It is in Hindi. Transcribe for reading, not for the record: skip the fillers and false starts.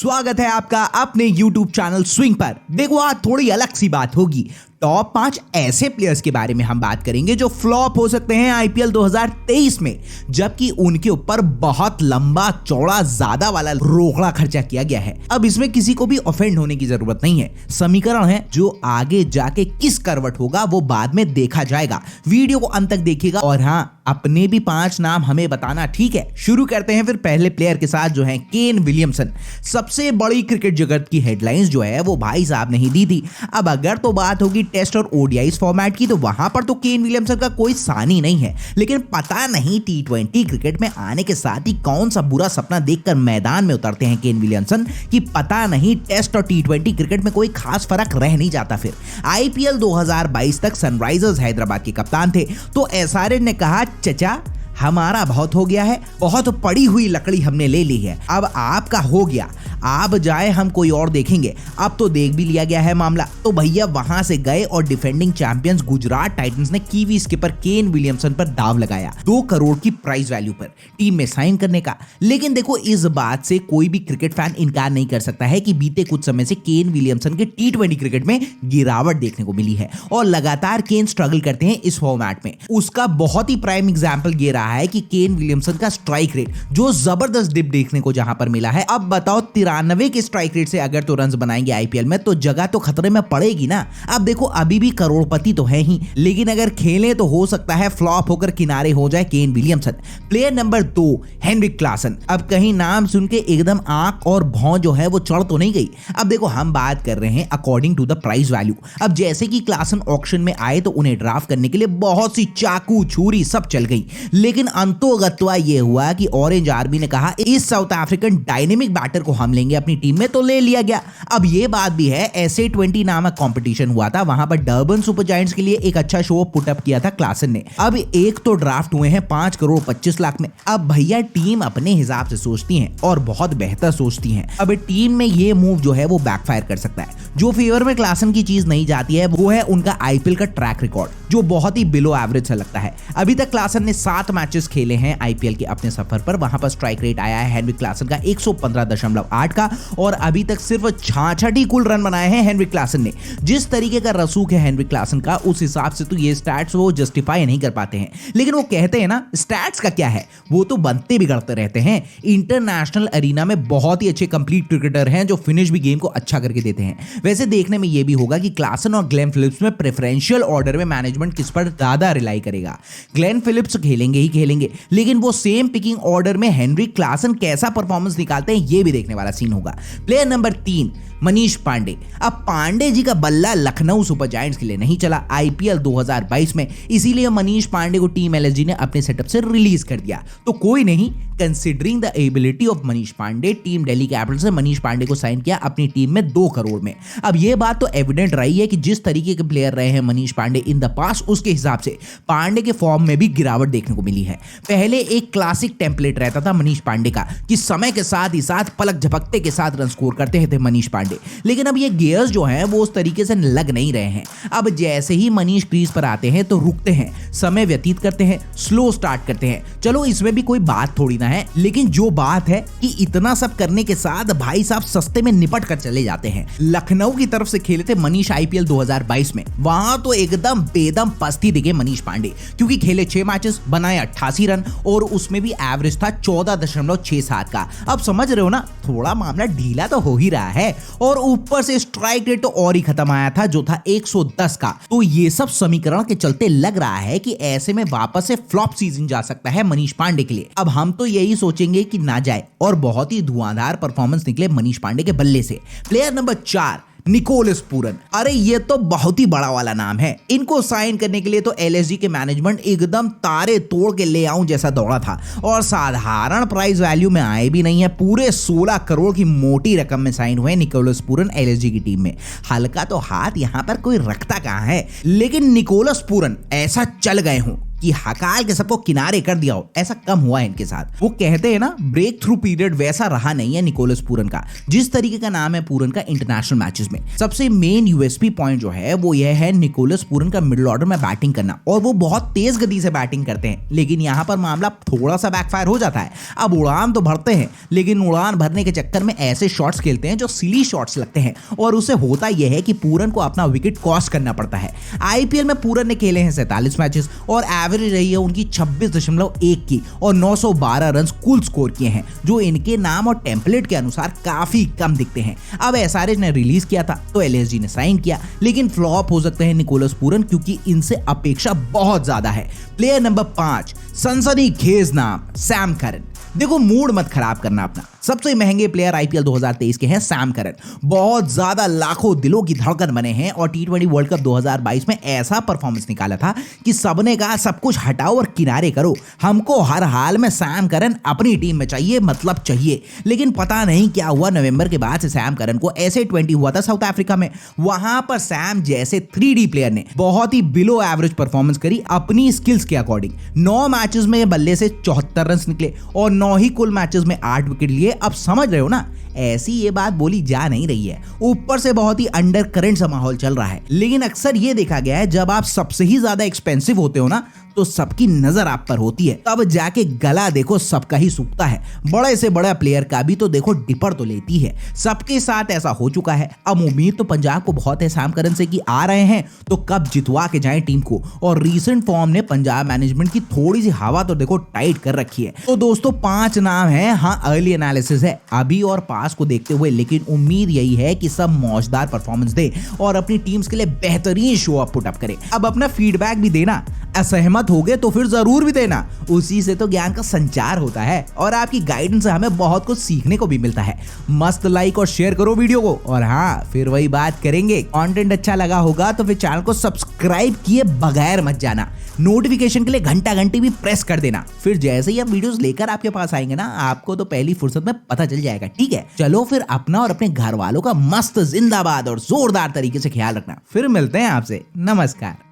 स्वागत है आपका अपने YouTube चैनल स्विंग पर। देखो आज थोड़ी अलग सी बात होगी। टॉप 5 ऐसे प्लेयर्स के बारे में हम बात करेंगे जो फ्लॉप हो सकते हैं आईपीएल 2023 में, जबकि उनके ऊपर बहुत लंबा चौड़ा ज्यादा वाला रोकड़ा खर्चा किया गया है। अब इसमें किसी को भी ऑफेंड होने की जरूरत नहीं है। समीकरण है जो आगे जाके किस करवट होगा वो बाद में देखा जाएगा। वीडियो को अंत तक देखिएगा और हाँ, अपने भी 5 नाम हमें बताना, ठीक है। शुरू करते हैं फिर पहले प्लेयर के साथ जो है केन विलियमसन। सबसे बड़ी क्रिकेट जगत की हेडलाइंस जो है वो भाई साहब ने ही दी थी। अब अगर तो बात होगी टेस्ट और ओडीआईस फॉर्मेट की तो वहां पर तो केन विलियमसन का कोई सानी नहीं है, लेकिन पता नहीं टी20 क्रिकेट में आने के साथ ही कौन सा बुरा सपना देखकर मैदान में उतरते हैं केन विलियमसन कि पता नहीं टेस्ट और टी20 क्रिकेट में कोई खास फर्क रह नहीं जाता। फिर आईपीएल 2022 तक सनराइजर्स हैदराबाद के कप्तान थे तो एसआरएच ने कहा चचा हमारा बहुत हो गया है, बहुत पड़ी हुई लकड़ी हमने ले ली है, अब आपका हो गया, आप जाए हम कोई और देखेंगे। अब तो देख भी लिया गया है मामला। तो भैया वहां से गए और डिफेंडिंग चैंपियंस गुजरात टाइटंस ने कीवी स्किपर केन विलियमसन पर दाव लगाया 2 करोड़ की प्राइस वैल्यू पर टीम में साइन करने का। लेकिन देखो इस बात से कोई भी क्रिकेट फैन इनकार नहीं कर सकता है कि बीते कुछ समय से केन विलियमसन के टी20 क्रिकेट में गिरावट देखने को मिली है और लगातार केन स्ट्रगल करते हैं इस फॉर्मेट में। उसका बहुत ही प्राइम एग्जाम्पल ये रहा है कि केन विलियमसन का स्ट्राइक रेट जो जबरदस्त डिप देखने को जहां पर मिला है। अब बताओ 93 के स्ट्राइक रेट से अगर तो रन्स बनाएंगे आईपीएल में तो जगह तो खतरे में पड़ेगी ना। अब देखो अभी भी करोड़पति तो है ही, लेकिन अगर खेले तो हो सकता है फ्लॉप होकर किनारे हो जाए Kane Williamson. Player number 2 Heinrich Klaasen. अब कहीं नाम सुन के एकदम आंख और भौं जो है वो चढ़ तो नहीं गई। अब देखो हम बात कर रहे हैं according to the price value. अब जैसे कि क्लासन ऑक्शन में आए तो उन्हें ड्राफ्ट करने के लिए बहुत सी चाकू छुरी सब चल गई, लेकिन अंतोगत्वा ये हुआ कि ऑरेंज आर्मी ने कहा इस साउथ अफ्रीकन डायनेमिक बैटर को हम लेंगे अपनी टीम में, तो ले लिया गया। अब ये बात भी है SA20 नामक कंपटीशन हुआ था, वहां पर डर्बन सुपर जायंट्स के लिए एक अच्छा शो पुटअप किया था क्लासन ने। अब एक तो ड्राफ्ट हुए हैं 5 करोड़ 25 लाख में। अब भैया टीम अपने हिसाब से सोचती है और बहुत बेहतर सोचती है। अब टीम में ये मूव जो है वो बैकफायर कर सकता है। जो फेवर में क्लासन की चीज नहीं जाती है वो है उनका आईपीएल का ट्रैक रिकॉर्ड जो बहुत ही बिलो एवरेज सा लगता है। अभी तक क्लासन ने 7 मैचेस खेले हैं आईपीएल के अपने सफर पर। वहां पर स्ट्राइक रेट आया है हेनरिक क्लासन का 115.8 का और अभी तक सिर्फ 66 ही कुल रन बनाए हैं हेनरिक क्लासन ने। जिस तरीके का रसूख है हेनरिक क्लासन का उस हिसाब से तो ये स्टैट्स वो जस्टिफाई नहीं कर पाते हैं। लेकिन वो कहते हैं ना स्टैट्स का क्या है, वो तो बनते बिगड़ते रहते हैं। इंटरनेशनल अरीना में बहुत ही अच्छे कंप्लीट क्रिकेटर हैं जो फिनिश भी गेम को अच्छा करके देते हैं। वैसे देखने में ये भी होगा कि क्लासन और ग्लेन फिलिप्स में प्रेफरेंशियल ऑर्डर में मैनेजमेंट किस पर ज्यादा रिलाई करेगा। ग्लेन फिलिप्स खेलेंगे ही खेलेंगे, लेकिन वो सेम पिकिंग ऑर्डर में हेनरिक क्लासन कैसा परफॉर्मेंस निकालते हैं ये भी देखने वाला सीन होगा। Player number 3 Manish Pandey. अब पांडे जी का बल्ला लखनऊ सुपर जायंट्स के लिए नहीं चला आईपीएल 2022 में, इसीलिए मनीष पांडे को टीम एलएसजी ने अपने सेटअप से रिलीज कर दिया। तो कोई नहीं, considering the ability of Manish Pandey team Delhi Capitals ने मनीष पांडे को साइन किया अपनी टीम में 2 करोड़ में। अब ये बात तो एविडेंट रही है कि जिस तरीके के प्लेयर रहे हैं Manish Pandey in the past, उसके हिसाब से पांडे के फॉर्म में भी गिरावट देखने को मिली है। पहले एक क्लासिक टेम्पलेट रहता था मनीष पांडे का कि समय के साथ ही साथ पलक झपकते के साथ रन स्कोर करते थे मनीष पांडे, लेकिन अब ये गियर्स जो हैं वो उस तरीके से लग नहीं रहे हैं। अब जैसे ही मनीष क्रीज पर आते हैं तो रुकते हैं, समय व्यतीत करते हैं, स्लो स्टार्ट करते हैं। चलो इसमें भी कोई बात थोड़ी ना है, लेकिन जो बात है कि इतना सब करने के साथ भाई साहब सस्ते में निपट कर चले जाते हैं। लखनऊ की तरफ से खेले थे मनीष आईपीएल 2022 में, वहां तो एकदम बेदम पस्ती दिखे मनीष पांडे, क्योंकि खेले 6 मैचेस, बनाए 88 रन और उसमें भी एवरेज था 14.67 का। अब समझ रहे हो ना, थोड़ा मामला ढीला तो हो ही रहा है और ऊपर से स्ट्राइक रेट तो और ही खत्म आया था जो था 110 का। तो ये सब समीकरण के चलते लग रहा है कि ऐसे में वापस से फ्लॉप सीजन जा सकता है मनीष पांडे के लिए। अब हम तो यही सोचेंगे कि ना जाए और बहुत ही धुआंधार परफॉर्मेंस निकले मनीष पांडे के बल्ले से। Player number 4 Nicholas Pooran. अरे ये तो बहुत ही बड़ा वाला नाम है। इनको साइन करने के लिए तो एलएसजी के मैनेजमेंट एकदम तारे तोड़ के ले आऊं जैसा दौड़ा था और साधारण प्राइस वैल्यू में आए भी नहीं है। पूरे 16 करोड़ की मोटी रकम में साइन हुए निकोलस पूरन एलएसजी की टीम में। हल्का तो हाथ यहां पर कोई रखता कहां है, लेकिन निकोलस पूरन ऐसा चल गए हूं कि हकाल के सबको किनारे कर दिया हो, ऐसा कम हुआ है इनके साथ। वो कहते हैं ना, ब्रेक थ्रू पीरियड वैसा रहा नहीं है निकोलस पूरन का, जिस तरीके का नाम है पूरन का इंटरनेशनल मैचेस में। सबसे मेन यूएसपी पॉइंट जो है वो यह है निकोलस पूरन का मिडिल ऑर्डर में बैटिंग करना, और वो बहुत तेज गति से बैटिंग करते हैं। लेकिन यहां पर मामला थोड़ा सा बैकफायर हो जाता है। अब उड़ान तो भरते हैं, लेकिन उड़ान भरने के चक्कर में ऐसे शॉट्स खेलते हैं जो सिली शॉट्स लगते हैं, और उसे होता यह है कि पूरन को अपना विकेट कॉस्ट करना पड़ता है। आईपीएल में पूरन ने खेले हैं 47 मैचेस और एवरेज रही है उनकी 26.1 की, और 912 रन कुल स्कोर किए हैं, जो इनके नाम और टेम्पलेट के अनुसार काफी कम दिखते हैं। अब एसआरएच ने रिलीज किया था तो एलएसजी ने साइन किया, लेकिन फ्लॉप हो सकते हैं निकोलस पूरन, क्योंकि इनसे अपेक्षा बहुत ज्यादा है। प्लेयर नंबर 5, सनसनीखेज नाम सैम करन। देखो, मूड मत खराब करना अपना। सबसे महंगे प्लेयर आईपीएल 2023 के हैं सैम करन। बहुत ज्यादा लाखों दिलों की धड़कन बने हैं और टी20 वर्ल्ड कप 2022 में ऐसा परफॉर्मेंस निकाला था कि सबने कहा सब कुछ हटाओ और किनारे करो, हमको हर हाल में सैम करन अपनी टीम में चाहिए, मतलब चाहिए। लेकिन पता नहीं क्या हुआ, नवंबर के बाद से सैम करन को ऐसे 20 हुआ था साउथ अफ्रीका में। वहां पर सैम जैसे 3D प्लेयर ने बहुत ही बिलो एवरेज परफॉर्मेंस करी अपनी स्किल्स के अकॉर्डिंग। 9 मैचेस में बल्ले से 74 रन निकले और 9 ही कुल मैचेस में 8 विकेट लिए। अब समझ रहे हो ना, ऐसी ये बात बोली जा नहीं रही है। ऊपर से बहुत ही अंडर करंट सा माहौल चल रहा है। लेकिन अक्सर ये देखा गया है, जब आप सबसे ही ज्यादा एक्सपेंसिव होते हो ना, तो सबकी नजर आप पर होती है, तब जाके गला देखो सबका ही सूखता है। बड़े से बड़ा प्लेयर का भी तो देखो डिपर तो लेती है। सबके साथ ऐसा हो चुका है। अब उम्मीद तो पंजाब को बहुत है सैम करन से कि आ रहे हैं तो कब जितवा के जाएं टीम को, और रीसेंट फॉर्म ने पंजाब मैनेजमेंट की थोड़ी सी हवा तो देखो टाइट कर रखी है। तो दोस्तों 5 नाम है, हाँ अर्ली एनालिसिस है अभी और पास को देखते हुए, लेकिन उम्मीद यही है कि सब मौजदार परफॉर्मेंस दे और अपनी टीम्स के लिए बेहतरीन शो अप पुट अप करे। अब अपना फीडबैक भी देना, असहमत हो गए तो फिर जरूर भी देना, उसी से तो ज्ञान का संचार होता है और आपकी गाइडेंस से हमें बहुत कुछ सीखने को भी मिलता है। मस्त लाइक और शेयर करो वीडियो को, और हाँ फिर वही बात करेंगे, कंटेंट अच्छा लगा होगा तो फिर चैनल को सब्सक्राइब किए बगैर मत जाना। नोटिफिकेशन के लिए घंटी भी प्रेस कर देना, फिर जैसे ही हम वीडियोस लेकर आपके पास आएंगे ना, आपको तो पहली फुर्सत में पता चल जाएगा। ठीक है, चलो फिर अपना और अपने घर वालों का मस्त जिंदाबाद और जोरदार तरीके से ख्याल रखना। फिर मिलते हैं आपसे, नमस्कार।